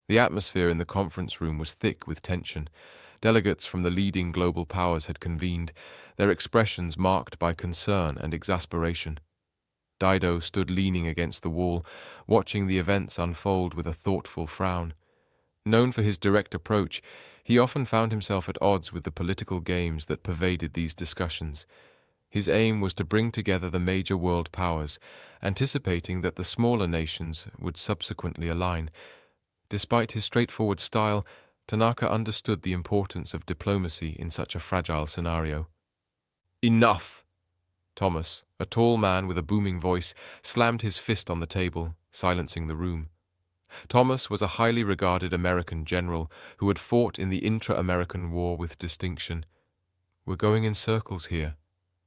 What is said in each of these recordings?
The atmosphere in the conference room was thick with tension. Delegates from the leading global powers had convened, their expressions marked by concern and exasperation. Dido stood leaning against the wall, watching the events unfold with a thoughtful frown. Known for his direct approach, he often found himself at odds with the political games that pervaded these discussions. His aim was to bring together the major world powers, anticipating that the smaller nations would subsequently align. Despite his straightforward style, Tanaka understood the importance of diplomacy in such a fragile scenario. "Enough!" Thomas, a tall man with a booming voice, slammed his fist on the table, silencing the room. Thomas was a highly regarded American general who had fought in the intra-American War with distinction. "We're going in circles here.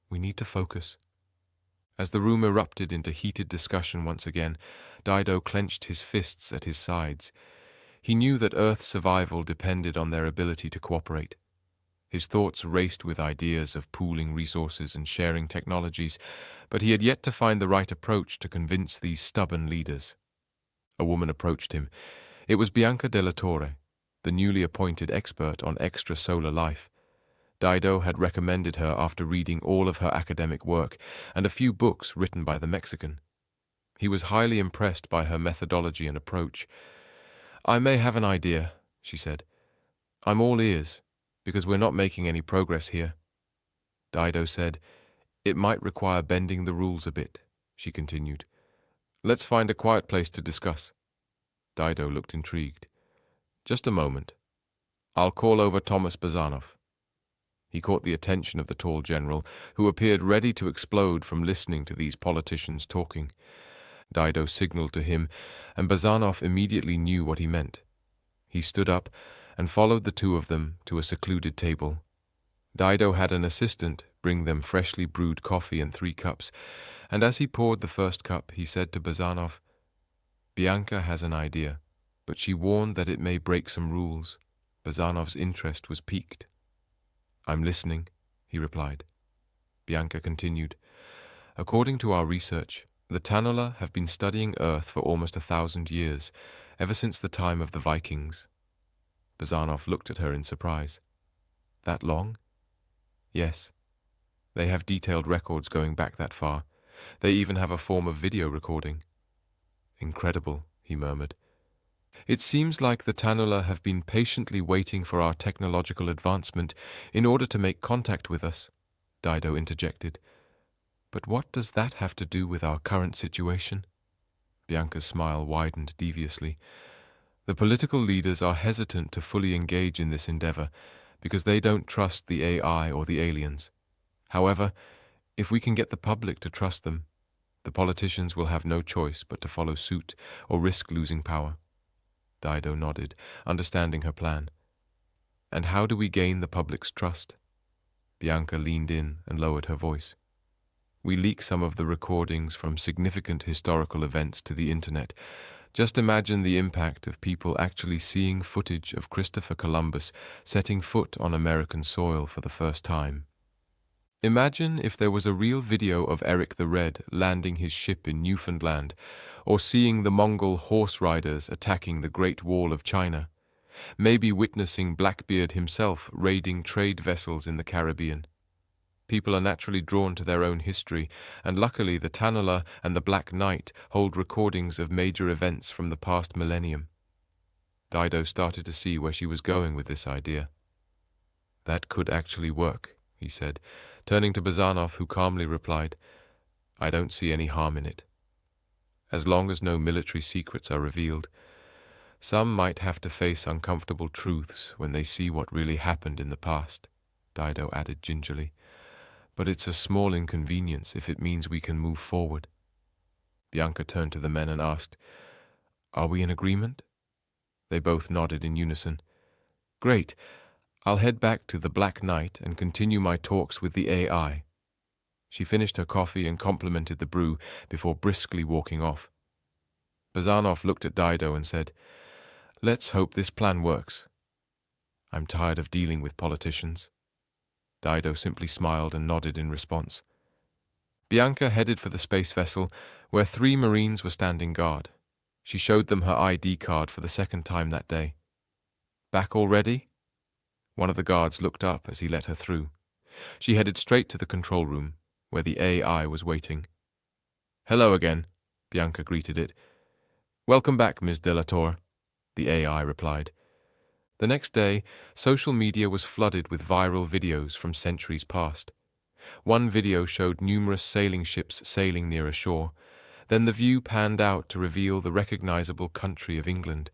We need to focus." As the room erupted into heated discussion once again, Dido clenched his fists at his sides. He knew that Earth's survival depended on their ability to cooperate. His thoughts raced with ideas of pooling resources and sharing technologies, but he had yet to find the right approach to convince these stubborn leaders. A woman approached him. It was Bianca della Torre, the newly appointed expert on extrasolar life. Dido had recommended her after reading all of her academic work and a few books written by the Mexican. He was highly impressed by her methodology and approach. "I may have an idea," she said. "I'm all ears, because we're not making any progress here." Dido said, "It might require bending the rules a bit," she continued. "Let's find a quiet place to discuss." Dido looked intrigued. "Just a moment. I'll call over Thomas Bazanov." He caught the attention of the tall general, who appeared ready to explode from listening to these politicians talking. Dido signaled to him, and Bazanov immediately knew what he meant. He stood up and followed the two of them to a secluded table. Dido had an assistant bring them freshly brewed coffee in 3 cups, and as he poured the first cup, he said to Bazanov, "Bianca has an idea, but she warned that it may break some rules." Bazanov's interest was piqued. "I'm listening," he replied. Bianca continued, "According to our research, the Tanula have been studying Earth for almost 1,000 years, ever since the time of the Vikings." Bazanov looked at her in surprise. "That long?" "Yes. They have detailed records going back that far. They even have a form of video recording." "Incredible," he murmured. "It seems like the Tanula have been patiently waiting for our technological advancement in order to make contact with us," Dido interjected. "But what does that have to do with our current situation?" Bianca's smile widened deviously. "The political leaders are hesitant to fully engage in this endeavor because they don't trust the AI or the aliens. However, if we can get the public to trust them, the politicians will have no choice but to follow suit or risk losing power." Dido nodded, understanding her plan. "And how do we gain the public's trust?" Bianca leaned in and lowered her voice. "We leak some of the recordings from significant historical events to the internet. Just imagine the impact of people actually seeing footage of Christopher Columbus setting foot on American soil for the first time. Imagine if there was a real video of Eric the Red landing his ship in Newfoundland, or seeing the Mongol horse riders attacking the Great Wall of China, maybe witnessing Blackbeard himself raiding trade vessels in the Caribbean. People are naturally drawn to their own history, and luckily the Tanula and the Black Knight hold recordings of major events from the past millennium." Dido started to see where she was going with this idea. "That could actually work," he said, turning to Bazanov, who calmly replied, "I don't see any harm in it. As long as no military secrets are revealed. Some might have to face uncomfortable truths when they see what really happened in the past," Dido added gingerly. "But it's a small inconvenience if it means we can move forward." Bianca turned to the men and asked, "Are we in agreement?" They both nodded in unison. "Great. I'll head back to the Black Knight and continue my talks with the AI." She finished her coffee and complimented the brew before briskly walking off. Bazanov looked at Dido and said, "Let's hope this plan works. I'm tired of dealing with politicians." Dido simply smiled and nodded in response. Bianca headed for the space vessel, where 3 Marines were standing guard. She showed them her ID card for the second time that day. Back already? One of the guards looked up as he let her through. She headed straight to the control room, where the AI was waiting. Hello again, Bianca greeted it. Welcome back, Ms. de la Torre, the AI replied. The next day, social media was flooded with viral videos from centuries past. One video showed numerous sailing ships sailing near a shore. Then the view panned out to reveal the recognizable country of England.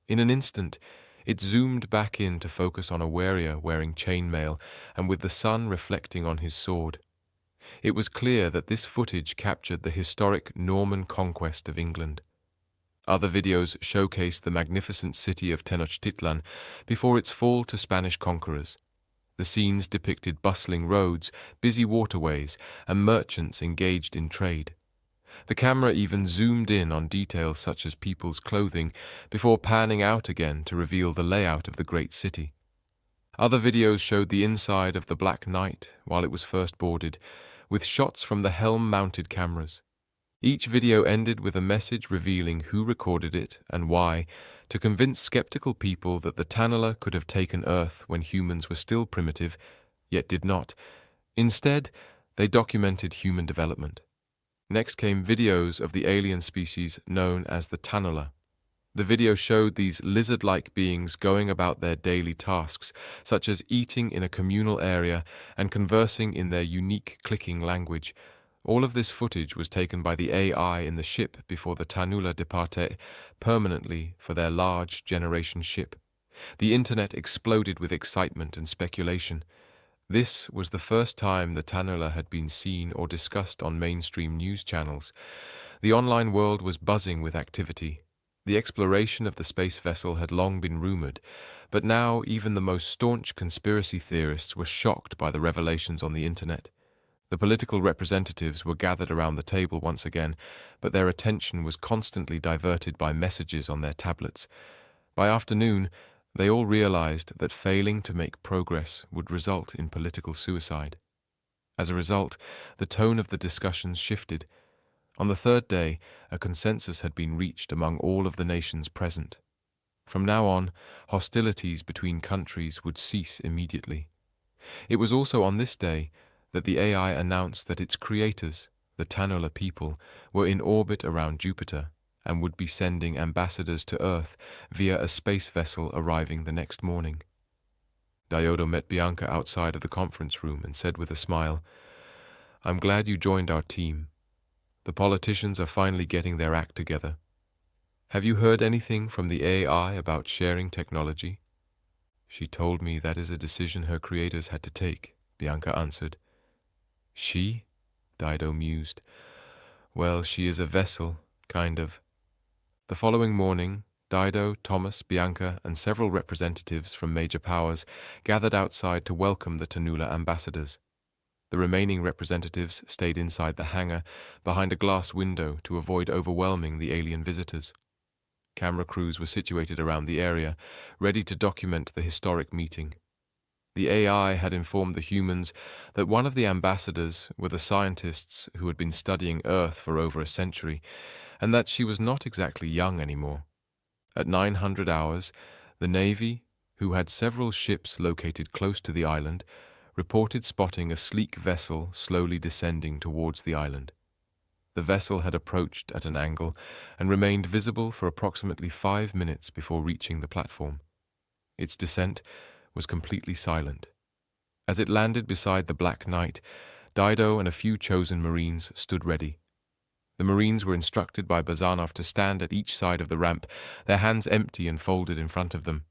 In an instant, it zoomed back in to focus on a warrior wearing chainmail and with the sun reflecting on his sword. It was clear that this footage captured the historic Norman conquest of England. Other videos showcased the magnificent city of Tenochtitlan before its fall to Spanish conquerors. The scenes depicted bustling roads, busy waterways, and merchants engaged in trade. The camera even zoomed in on details such as people's clothing before panning out again to reveal the layout of the great city. Other videos showed the inside of the Black Knight while it was first boarded, with shots from the helm-mounted cameras. Each video ended with a message revealing who recorded it and why, to convince skeptical people that the Tanula could have taken Earth when humans were still primitive, yet did not. Instead, they documented human development. Next came videos of the alien species known as the Tanula. The video showed these lizard-like beings going about their daily tasks, such as eating in a communal area and conversing in their unique clicking language. All of this footage was taken by the AI in the ship before the Tanula departed permanently for their large generation ship. The internet exploded with excitement and speculation. This was the first time the Tanula had been seen or discussed on mainstream news channels. The online world was buzzing with activity. The exploration of the space vessel had long been rumored, but now even the most staunch conspiracy theorists were shocked by the revelations on the internet. The political representatives were gathered around the table once again, but their attention was constantly diverted by messages on their tablets. By afternoon, they all realized that failing to make progress would result in political suicide. As a result, the tone of the discussions shifted. On the third day, a consensus had been reached among all of the nations present. From now on, hostilities between countries would cease immediately. It was also on this day that the AI announced that its creators, the Tanula people, were in orbit around Jupiter and would be sending ambassadors to Earth via a space vessel arriving the next morning. Diodo met Bianca outside of the conference room and said with a smile, "I'm glad you joined our team. The politicians are finally getting their act together. Have you heard anything from the AI about sharing technology?" "She told me that is a decision her creators had to take," Bianca answered. "She?" Dido mused. "Well, she is a vessel, kind of." The following morning, Dido, Thomas, Bianca, and several representatives from major powers gathered outside to welcome the Tanula ambassadors. The remaining representatives stayed inside the hangar, behind a glass window to avoid overwhelming the alien visitors. Camera crews were situated around the area, ready to document the historic meeting. The AI had informed the humans that one of the ambassadors were the scientists who had been studying Earth for over a century, and that she was not exactly young anymore. At 900 hours, the Navy, who had several ships located close to the island, reported spotting a sleek vessel slowly descending towards the island. The vessel had approached at an angle and remained visible for approximately 5 minutes before reaching the platform. Its descent was completely silent. As it landed beside the Black Knight, Dido and a few chosen Marines stood ready. The Marines were instructed by Bazanov to stand at each side of the ramp, their hands empty and folded in front of them.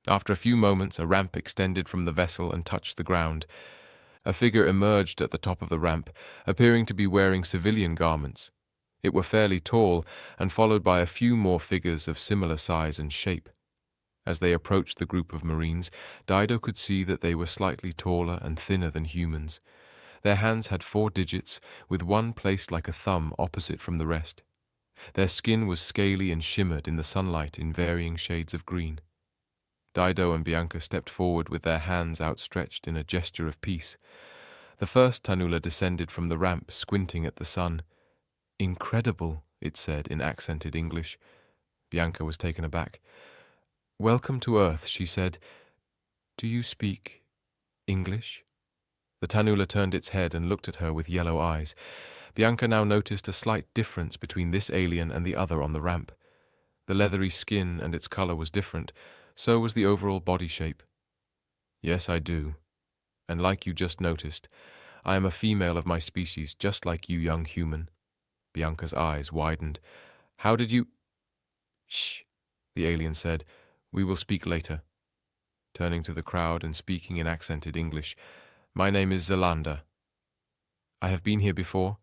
After a few moments, a ramp extended from the vessel and touched the ground. A figure emerged at the top of the ramp, appearing to be wearing civilian garments. It were fairly tall, and followed by a few more figures of similar size and shape. As they approached the group of Marines, Dido could see that they were slightly taller and thinner than humans. Their hands had 4 digits, with one placed like a thumb opposite from the rest. Their skin was scaly and shimmered in the sunlight in varying shades of green. Dido and Bianca stepped forward with their hands outstretched in a gesture of peace. The first Tanula descended from the ramp, squinting at the sun. "Incredible," it said in accented English. Bianca was taken aback. "Welcome to Earth," she said. "Do you speak English?" The Tanula turned its head and looked at her with yellow eyes. Bianca now noticed a slight difference between this alien and the other on the ramp. The leathery skin and its color was different, so was the overall body shape. "Yes, I do. And like you just noticed, I am a female of my species, just like you, young human." Bianca's eyes widened. "How did you—" "Shh," the alien said. "We will speak later." Turning to the crowd and speaking in accented English, "My name is Zalanda." "I have been here before,"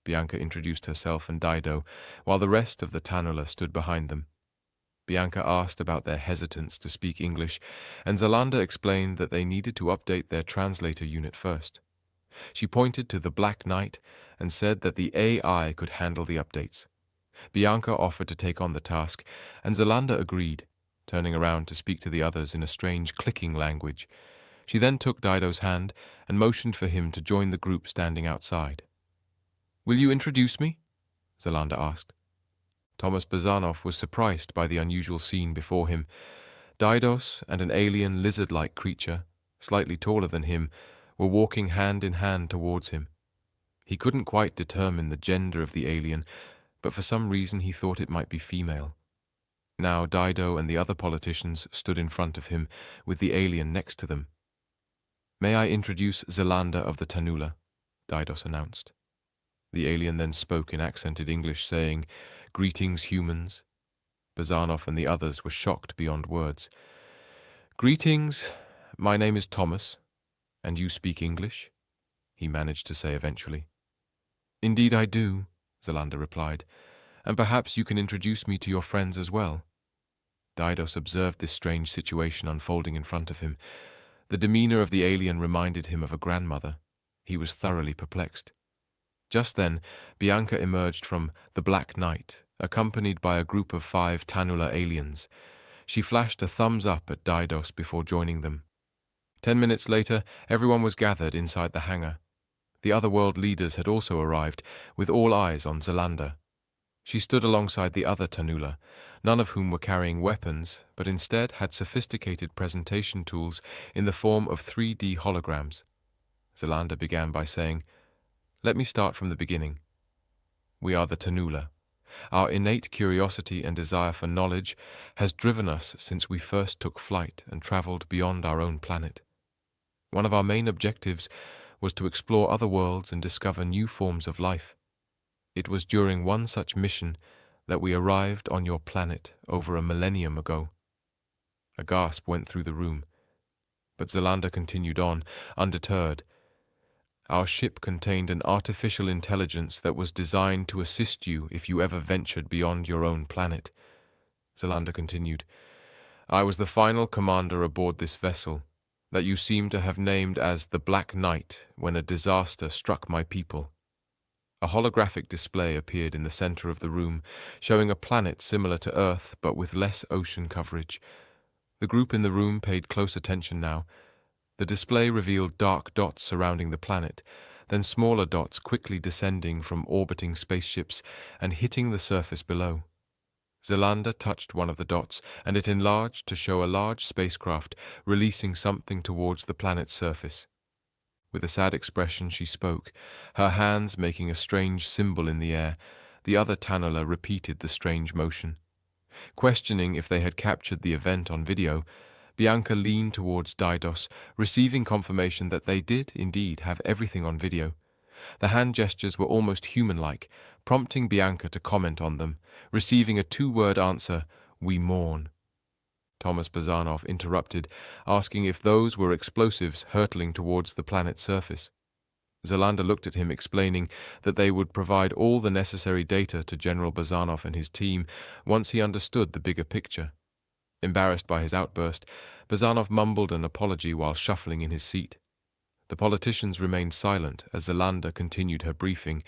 Bianca introduced herself and Dido, while the rest of the Tanula stood behind them. Bianca asked about their hesitance to speak English, and Zalanda explained that they needed to update their translator unit first. She pointed to the Black Knight and said that the AI could handle the updates. Bianca offered to take on the task, and Zalanda agreed, turning around to speak to the others in a strange clicking language. She then took Dido's hand and motioned for him to join the group standing outside. "Will you introduce me?" Zalanda asked. Thomas Bazanov was surprised by the unusual scene before him. Didos and an alien lizard-like creature, slightly taller than him, were walking hand in hand towards him. He couldn't quite determine the gender of the alien, but for some reason he thought it might be female. Now Dido and the other politicians stood in front of him, with the alien next to them. "May I introduce Zalanda of the Tanula?" Didos announced. The alien then spoke in accented English, saying, "Greetings, humans." Bazanov and the others were shocked beyond words. "Greetings, my name is Thomas, and you speak English?" he managed to say eventually. "Indeed I do," Zalanda replied, "and perhaps you can introduce me to your friends as well." Didos observed this strange situation unfolding in front of him. The demeanor of the alien reminded him of a grandmother. He was thoroughly perplexed. Just then, Bianca emerged from the Black Knight, accompanied by a group of 5 Tanula aliens. She flashed a thumbs up at Didos before joining them. 10 minutes later, everyone was gathered inside the hangar. The other world leaders had also arrived, with all eyes on Zalanda. She stood alongside the other Tanula, none of whom were carrying weapons, but instead had sophisticated presentation tools in the form of 3D holograms. Zalanda began by saying, "Let me start from the beginning. We are the Tanula. Our innate curiosity and desire for knowledge has driven us since we first took flight and traveled beyond our own planet. One of our main objectives was to explore other worlds and discover new forms of life. It was during one such mission that we arrived on your planet over a millennium ago." A gasp went through the room, but Zalanda continued on, undeterred. "Our ship contained an artificial intelligence that was designed to assist you if you ever ventured beyond your own planet." Zalanda continued, "I was the final commander aboard this vessel, that you seem to have named as the Black Knight when a disaster struck my people." A holographic display appeared in the center of the room, showing a planet similar to Earth but with less ocean coverage. The group in the room paid close attention now. The display revealed dark dots surrounding the planet, then smaller dots quickly descending from orbiting spaceships and hitting the surface below. Zalanda touched one of the dots, and it enlarged to show a large spacecraft releasing something towards the planet's surface. With a sad expression she spoke, her hands making a strange symbol in the air. The other Tanula repeated the strange motion. Questioning if they had captured the event on video, Bianca leaned towards Didos, receiving confirmation that they did indeed have everything on video. The hand gestures were almost human-like, prompting Bianca to comment on them, receiving a 2-word answer, "We mourn." Thomas Bazanov interrupted, asking if those were explosives hurtling towards the planet's surface. Zalanda looked at him, explaining that they would provide all the necessary data to General Bazanov and his team once he understood the bigger picture. Embarrassed by his outburst, Bazanov mumbled an apology while shuffling in his seat. The politicians remained silent as Zalanda continued her briefing.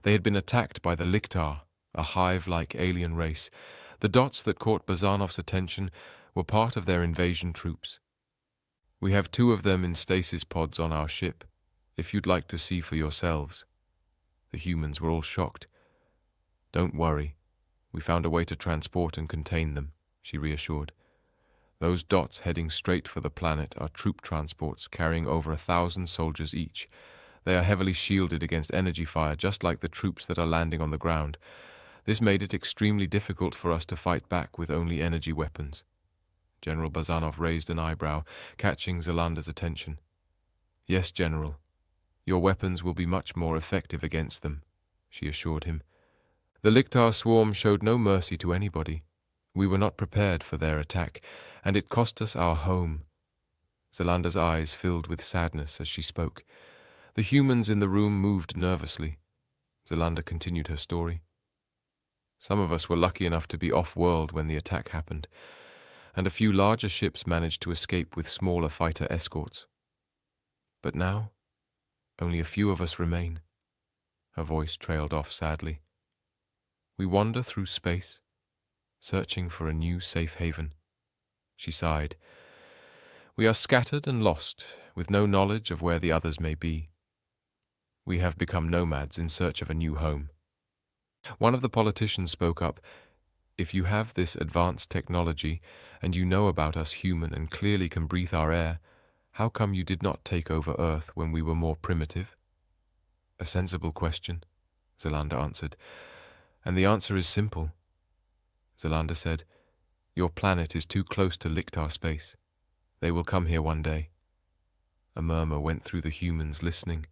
They had been attacked by the Lictar, a hive-like alien race. The dots that caught Bazanov's attention were part of their invasion troops. "We have 2 of them in stasis pods on our ship, if you'd like to see for yourselves." The humans were all shocked. Don't worry. We found a way to transport and contain them, she reassured. Those dots heading straight for the planet are troop transports carrying over 1,000 soldiers each. They are heavily shielded against energy fire, just like the troops that are landing on the ground. This made it extremely difficult for us to fight back with only energy weapons. General Bazanov raised an eyebrow, catching Zelander's attention. Yes, General. Your weapons will be much more effective against them, she assured him. The Lictar swarm showed no mercy to anybody. We were not prepared for their attack, and it cost us our home. Zelander's eyes filled with sadness as she spoke. The humans in the room moved nervously. Zelander continued her story. Some of us were lucky enough to be off-world when the attack happened, and a few larger ships managed to escape with smaller fighter escorts. But now, only a few of us remain. Her voice trailed off sadly. We wander through space, searching for a new safe haven. She sighed. We are scattered and lost, with no knowledge of where the others may be. We have become nomads in search of a new home. One of the politicians spoke up. If you have this advanced technology, and you know about us human and clearly can breathe our air, how come you did not take over Earth when we were more primitive? A sensible question, Zelander answered. And the answer is simple. Zelander said, Your planet is too close to Lictar space. They will come here one day. A murmur went through the humans listening.